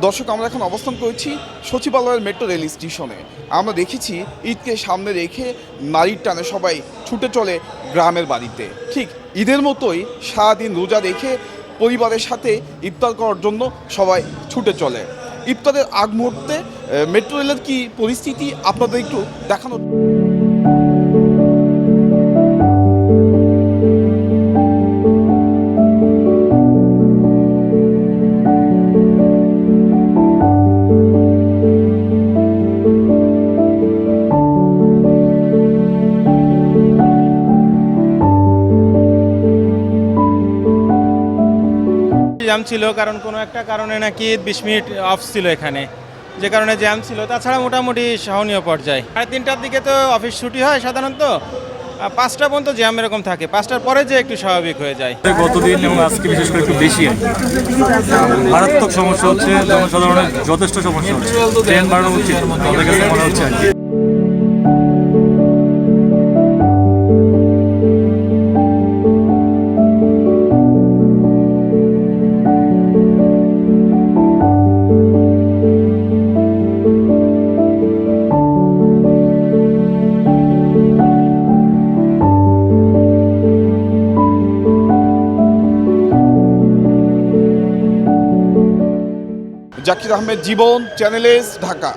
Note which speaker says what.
Speaker 1: দর্শক, আমরা এখন অবস্থান করেছি সচিবালয়ের মেট্রো রেল স্টেশনে। আমরা দেখেছি ঈদকে সামনে রেখে নারীর টানে সবাই ছুটে চলে গ্রামের বাড়িতে। ঠিক ঈদের মতোই সারাদিন রোজা রেখে পরিবারের সাথে ইফতার করার জন্য সবাই ছুটে চলে। ইফতারের আগ মুহূর্তে মেট্রো রেলের কী পরিস্থিতি আপনাদের একটু দেখানো।
Speaker 2: জ্যাম ছিল, কারণ কোনো একটা কারণে নাকি 20 মিনিট অফ ছিল এখানে, যে কারণে জ্যাম ছিল। তাছাড়া মোটামুটি সহনীয় পর্যায়ে। 3:30টার দিকে তো অফিস ছুটি হয় সাধারণত, 5টা পর্যন্ত জ্যাম এরকম থাকে, 5টার পরে যে একটু স্বাভাবিক হয়ে যায়।
Speaker 3: গতদিন এবং আজকে বিশেষ করে একটু বেশি মারাত্মক সমস্যা হচ্ছে, জনসাধারণের যথেষ্ট সমস্যা হচ্ছে। ট্রেন বাড়ানো উচিত আমাদের কাছে মনে হচ্ছে আর কি।
Speaker 1: জাকির আহমেদ, জীবন, চ্যানেল এস, ঢাকা।